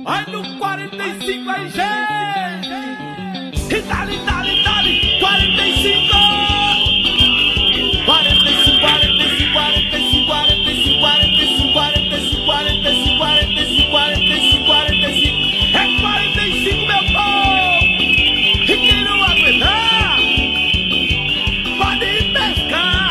Ai no 45 aí, gente! E dali, dali, dali, 45! 45, 45, 45, 45, 45, 45, 45, 45, 45, 45. É 45, meu povo! E quem não aguentar, pode ir pescar!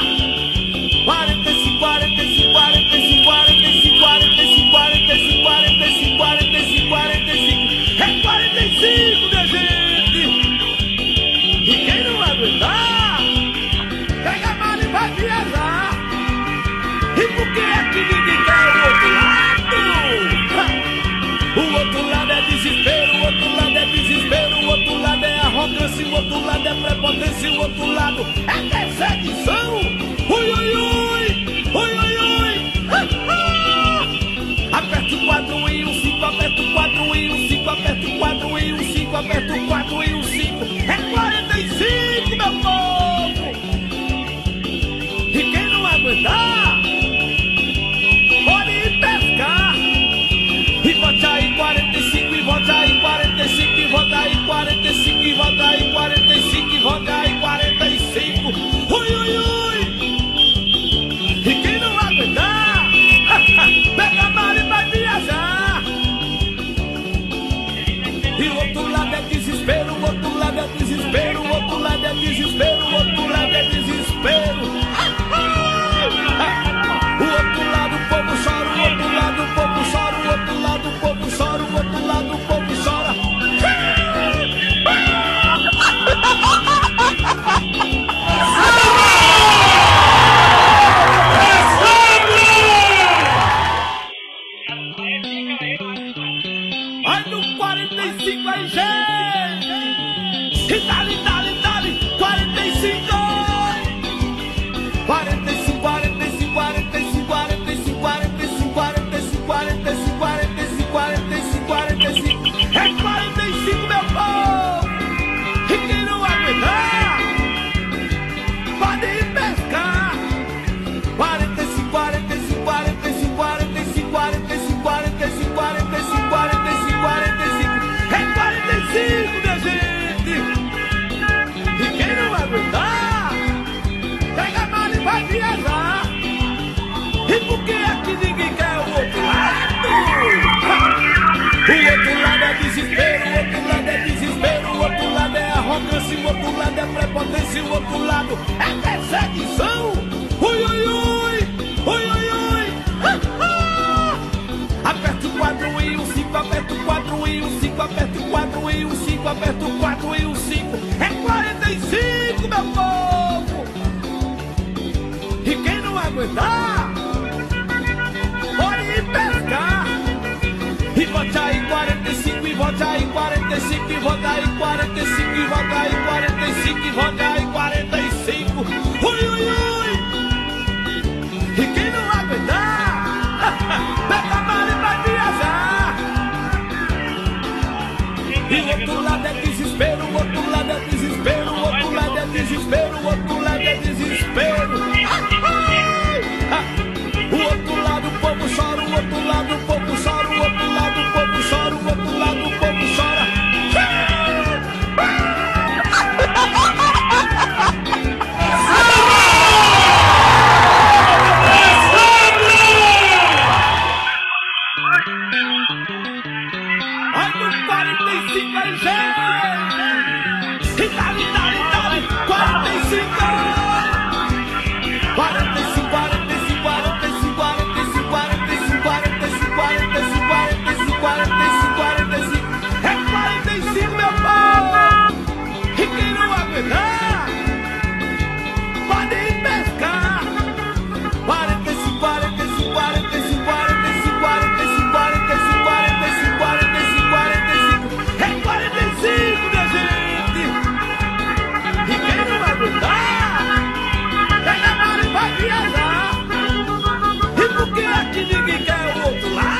45, 45, 45, 45, 45, 45, 45, 45, 45. É 45, minha gente! E quem não aguentar, pega a mala e vai viajar. E por que é que ninguém quer o outro lado? O outro lado é desespero, o outro lado é desespero, o outro lado é arrogância, o outro lado é prepotência, o outro lado é perseguição. Ui, ui, ui, ui, ui, ui. Aperta o 4 e o 5, aperta o 4 e o 5, aperta o 4 e o 5, aperta o 4 e o 5. É 45, meu povo! E quem não aguentar, pode ir pescar. E volte aí 45, e volte aí 45, e volte aí 45, e volte aí 45, e volte aí 45. Ui, ui, ui! E quem não aguentar, pega a mala e vai viajar. E o outro lado é desespero, o outro lado é desespero, o outro lado é desespero, o outro lado é desespero. O outro lado o povo chora, o outro lado o povo chora, o outro lado o povo chora, o outro lado o povo chora. Ai no 45 aí, gente! E dali, dali, dali, 45! 45, 45, 45, 45, 45, 45, 45, 45, 45, 45. É 45, meu povo! E quem não aguentar, pode ir pescar. 45, 45, 45, 45, 45, 45, 45, 45, 45. É 45, minha gente! E quem não aguentar, pega a mala e vai viajar. E por que é que ninguém quer o outro lado? O outro lado é desespero, o outro lado é desespero, o outro lado é arrogância, o outro lado é prepotência, o outro lado é perseguição. Ui, ui, ui, ui, ui, ui. Aperta o 4 e o 5, aperta o 4 e o 5, aperta o 4 e o 5, aperta o 4 e o 5. É 45, meu povo! E quem não aguentar, pode ir pescar. E volte aí 45, e volte aí 45, e volte aí 45, e volte aí 45, e volte aí 45. Ui, ui, ui! E quem não aguentar, pega a mala e vai viajar. E o outro lado é desespero, o outro lado é desespero, o outro lado é desespero, o outro lado é desespero. O outro lado o povo chora, o outro lado o povo chora, o outro lado o povo chora, o outro lado o povo chora. Ai no 45 aí, gente! E dali, dali, dali, 45! 45, 45, 45, 45, 45, 45, 45, 45, 45, 45. É 45, meu povo! E quem não aguentar, pode ir pescar. 45, 45, 45, 45, 45, 45, 45, 45, 45. É 45, minha gente! E quem não aguentar, pega a mala e vai viajar. E por que é que ninguém quer o outro lado?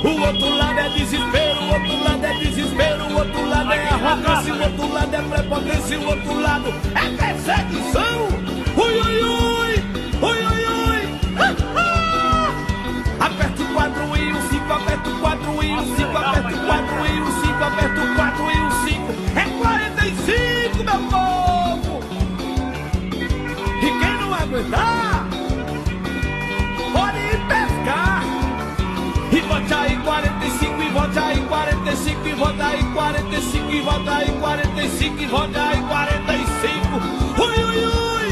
O outro lado é desespero, o outro lado é desespero, o outro lado é arrogância, o outro lado é prepotência, o outro lado é perseguição. Ui, ui, ui, ui, ui, ui. Aperta o 4 e o 5, aperta o volta aí 45, e volta aí 45, e volta aí 45, e volta aí 45. Ui, ui, ui.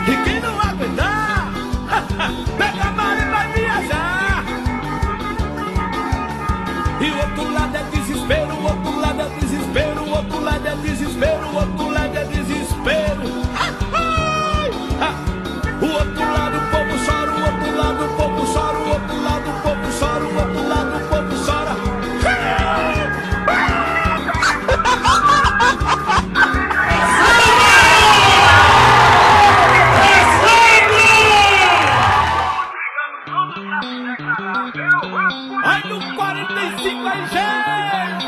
E quem não aguentar, pega a mala e vai viajar. E o outro lado é desespero, o outro lado é desespero, o outro lado é desespero, o outro lado é desespero. O outro lado o povo chora, o outro lado o povo chora, o outro lado o povo chora, o outro lado o povo chora. Ai, no 45 aí, gente!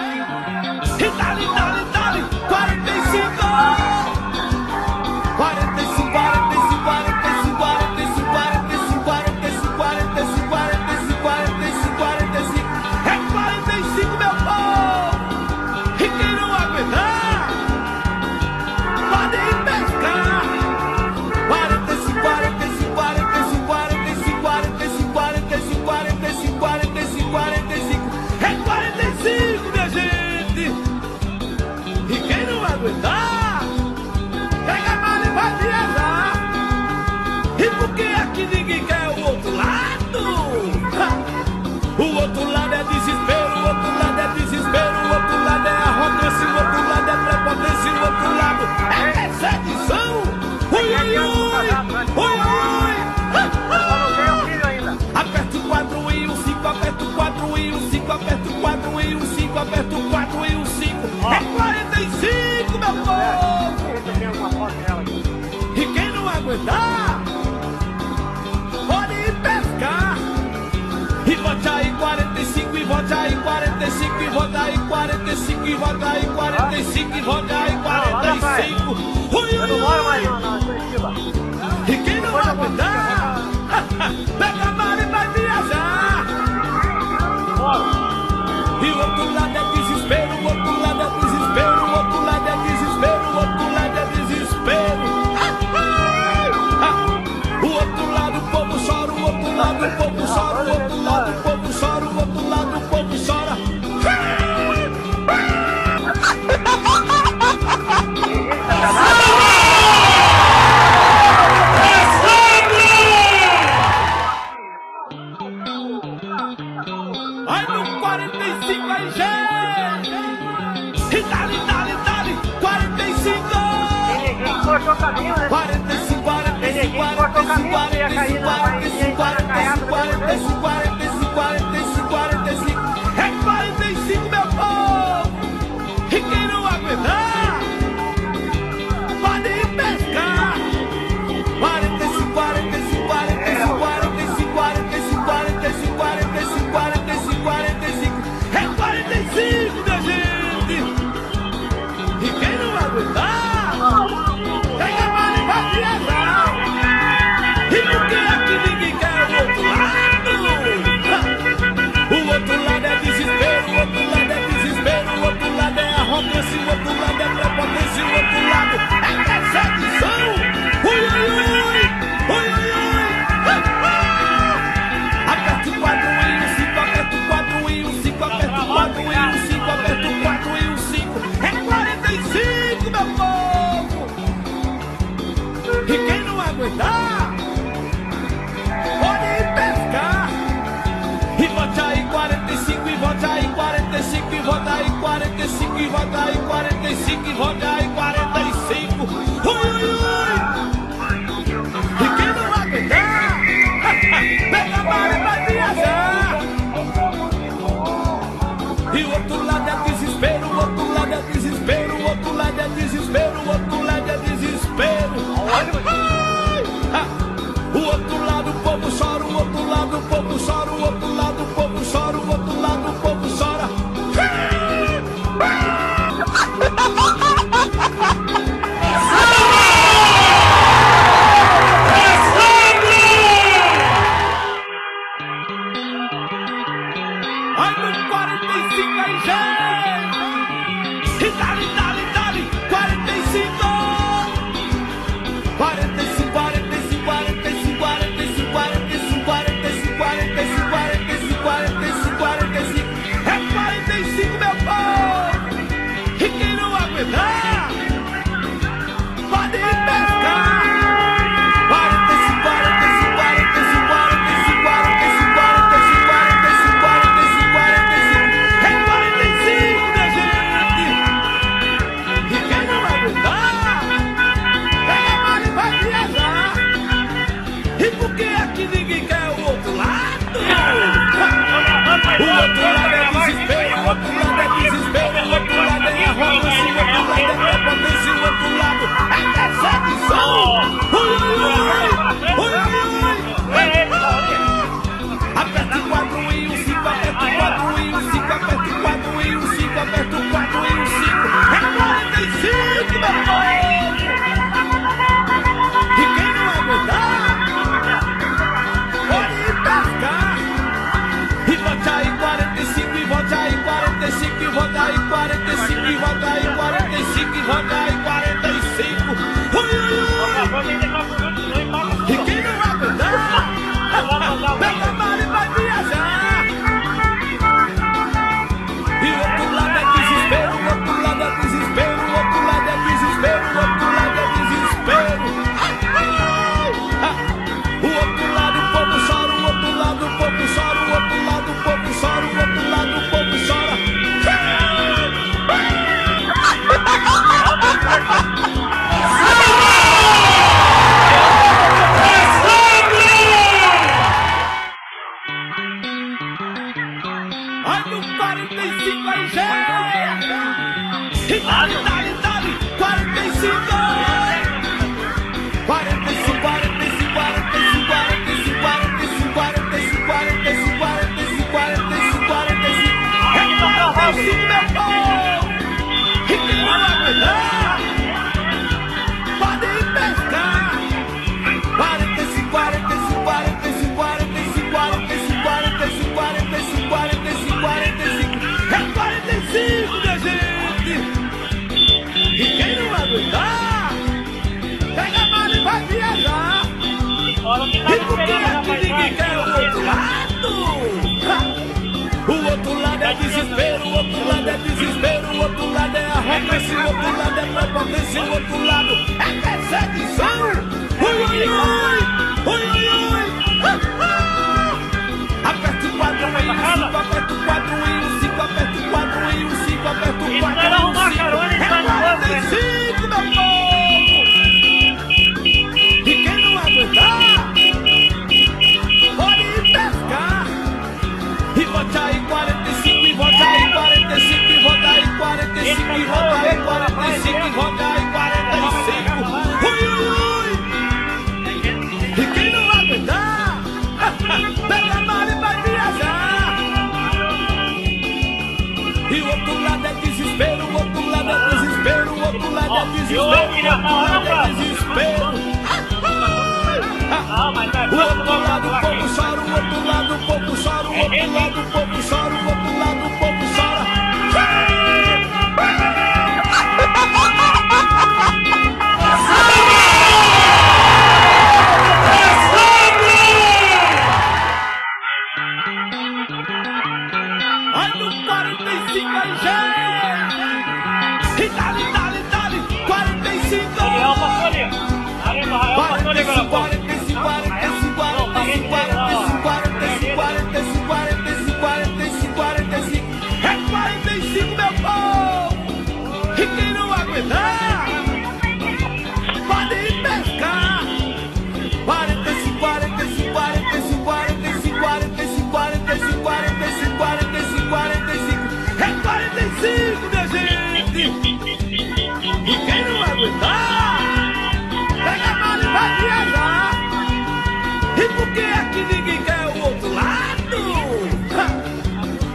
E dali, dali, dali, 45! 45, 45, 45, 45, 45, 45, 45, 45, 45, 45. É 45, meu povo! E quem não aguentar, pode ir pescar. 45, 45, 45, 45, 45, 45, 45, 45, 45. É 45, minha gente! E quem não aguentar, pega a mala e vai viajar. E por que aqui ninguém quer o outro lado? O outro lado é desespero, o outro lado é desespero, o outro lado é arrogância, o outro lado é prepotência, o outro lado é perseguição. Ui, ui, ui, ui, ui. Aperta o 4 e o 5, aperta o 4 e o 5, aperta o 4 e o 5, aperta o 4 e o 5. É 45, meu povo! E quem não aguentar, pode ir pescar. E volte aí 45, e volte aí 45, e volte aí 45, e volte aí 45, e volte aí 45. Ui, ui, ui. E quem não aguentar, pega a mala e vai viajar. E o outro lado é desespero, o outro lado é desespero, o outro lado é desespero, o outro lado é desespero. O outro lado o povo chora, o outro lado o povo chora, o outro lado o povo chora, o outro lado o povo chora. Ai, no 45 aí, gente! E dali, dali, dali, 45! 45, 45, 45, 45, 45, 45, 45, 45, 45. É 45, meu povo! E quem não aguentar, pode ir pescar. 45, 45, 45, 45, 45, 45, 45, 45, 45. É 45, minha gente! E quem não aguentar, pega a mala e vai viajar. E por que aqui ninguém quer o outro lado? O outro lado é desespero, o outro lado é desespero, o outro lado é arrogância, o outro lado é prepotência, o outro lado é perseguição. Ui, ui, ui, ui, ui, ui. Aperta o 4 e o 5, aperta o 4 e o 5, aperta o 4 e o 5, aperta o 4 e o 5. É 45, meu povo! E quem não aguentar, pode ir pescar. E volte aí 45, e volte aí 45, e volte aí 45, e volte aí 45, e volte aí 45. Ui, ui, ui. E quem não aguentar, pega a mala e vai viajar. E o outro lado é desespero, o outro lado é desespero, o outro lado é desespero, o outro lado é desespero. O outro lado o povo chora, o outro lado o povo chora, o outro lado o povo chora, o outro lado o povo chora. vai cheia. E dali, 45. 45, 45, 45, 45, 45, 45, 45, 45, 45, 45. É 45, meu povo. E quem não aguentar, pode ir pescar. 45, 45, 45, 45, 45, 45, 45, 45, 45. É 45, minha gente. E quem não aguentar, pega a mala e vai viajar. E por que aqui ninguém quer o outro lado? O outro lado é desespero, o outro lado é desespero, o outro lado é arrogância, o outro lado é prepotência, o outro lado é perseguição. Ui, ui, ui, ui, ui, ui. Aperta o 4 e o 5, aperta o 4 e o 5, aperta o 4 e o 5, aperta o 4 e o 5. É 45, meu povo. E quem não aguentar, pode ir pescar. E vote aí 45, e vote aí 45, e vote aí 45, e vote aí 45, e vote aí 45. Ui, ui, ui. E quem não aguentar, pega a mala e vai viajar. E o outro lado é desespero, o outro lado é desespero, o outro lado é desespero, o outro lado é desespero. O outro lado o povo chora, o outro lado o povo chora, o outro lado o povo chora, o outro lado o povo chora. Ai, no 45 aí, gente. E dali, 45. 45, 45, 45, 45, 45, 45, 45, 45, 45. É 45, meu povo. E quem não aguentar, pode ir pescar. 45, 45, 45, 45, 45, 45, 45, 45, 45. É 45, minha gente. E quem não aguentar, pega a mala e vai viajar. E por que aqui ninguém quer o outro lado?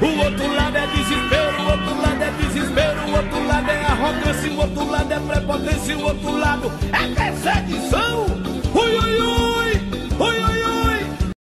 O outro lado é desespero, o outro lado é desespero, o outro lado é arrogância, o outro lado é prepotência, o outro lado é perseguição.